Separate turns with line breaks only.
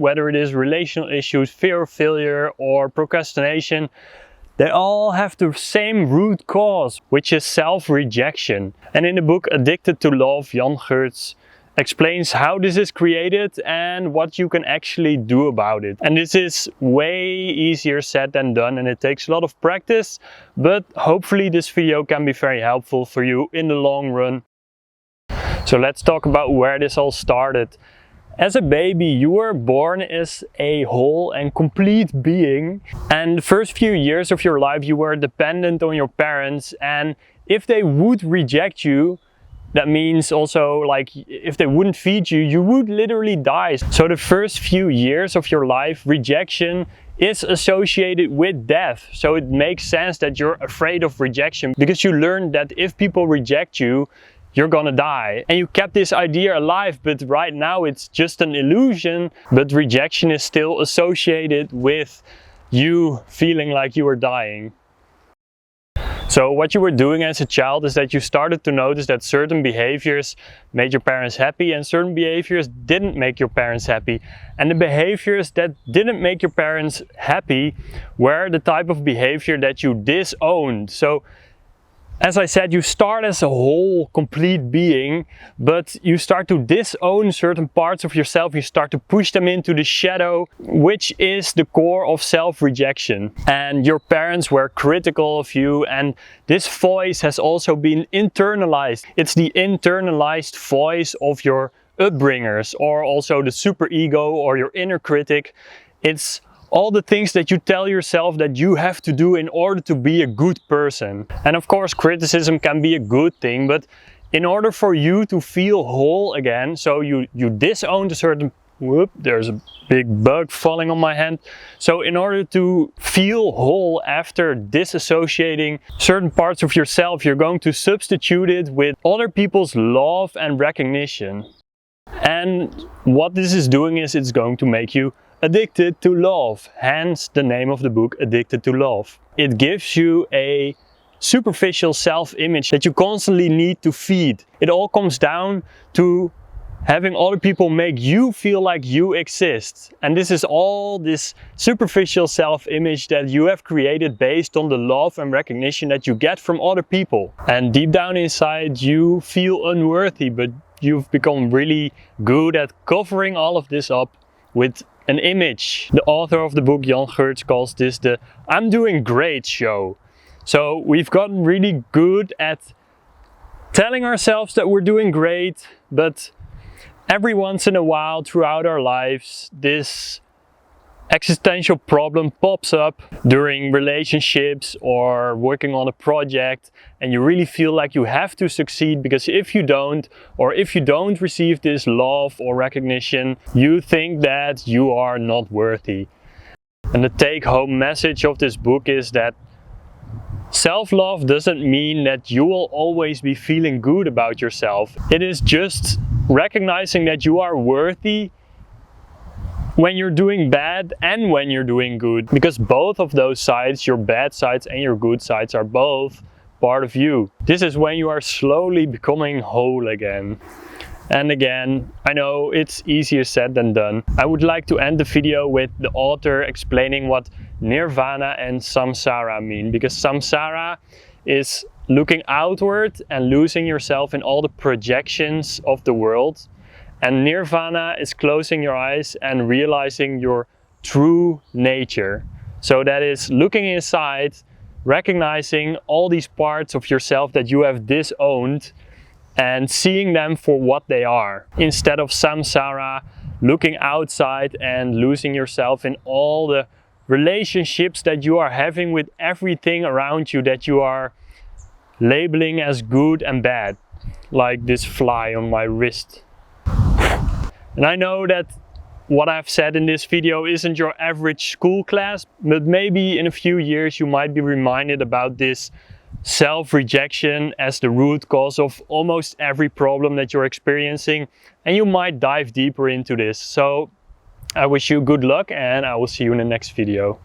whether it is relational issues, fear of failure, or procrastination, they all have the same root cause, which is self-rejection. And in the book Addicted to Love, Jan Geurtz explains how this is created and what you can actually do about it. And this is way easier said than done, and it takes a lot of practice, but hopefully this video can be very helpful for you in the long run. So let's talk about where this all started. As a baby, you were born as a whole and complete being, and the first few years of your life you were dependent on your parents, and if they would reject you, that means also, like, if they wouldn't feed you, you would literally die. So the first few years of your life, rejection is associated with death. So it makes sense that you're afraid of rejection, because you learned that if people reject you, you're gonna die. And you kept this idea alive, but right now it's just an illusion. But rejection is still associated with you feeling like you are dying. So what you were doing as a child is that you started to notice that certain behaviors made your parents happy and certain behaviors didn't make your parents happy. And the behaviors that didn't make your parents happy were the type of behavior that you disowned. So as I said, you start as a whole, complete being, but you start to disown certain parts of yourself. You start to push them into the shadow, which is the core of self-rejection. And your parents were critical of you, and this voice has also been internalized. It's the internalized voice of your upbringers, or also the superego or your inner critic. It's all the things that you tell yourself that you have to do in order to be a good person. And of course, criticism can be a good thing, but in order for you to feel whole again, so you disowned a certain, whoop, there's a big bug falling on my hand. So in order to feel whole after disassociating certain parts of yourself, you're going to substitute it with other people's love and recognition. And what this is doing is it's going to make you addicted to love, hence the name of the book, Addicted to Love. It gives you a superficial self-image that you constantly need to feed. It all comes down to having other people make you feel like you exist. And this is all this superficial self-image that you have created based on the love and recognition that you get from other people. And deep down inside you feel unworthy, but you've become really good at covering all of this up with an image. The author of the book, Jan Geurtz, calls this the "I'm doing great" show. So we've gotten really good at telling ourselves that we're doing great, but every once in a while throughout our lives, this existential problem pops up during relationships or working on a project, and you really feel like you have to succeed, because if you don't, or if you don't receive this love or recognition, you think that you are not worthy. And the take-home message of this book is that self-love doesn't mean that you will always be feeling good about yourself. It is just recognizing that you are worthy when you're doing bad and when you're doing good, because both of those sides, your bad sides and your good sides, are both part of you. This is when you are slowly becoming whole again. And again, I know it's easier said than done. I would like to end the video with the author explaining what nirvana and samsara mean, because samsara is looking outward and losing yourself in all the projections of the world. And nirvana is closing your eyes and realizing your true nature. So that is looking inside, recognizing all these parts of yourself that you have disowned and seeing them for what they are. Instead of samsara, looking outside and losing yourself in all the relationships that you are having with everything around you that you are labeling as good and bad. Like this fly on my wrist. And I know that what I've said in this video isn't your average school class, but maybe in a few years you might be reminded about this self-rejection as the root cause of almost every problem that you're experiencing, and you might dive deeper into this. So I wish you good luck, and I will see you in the next video.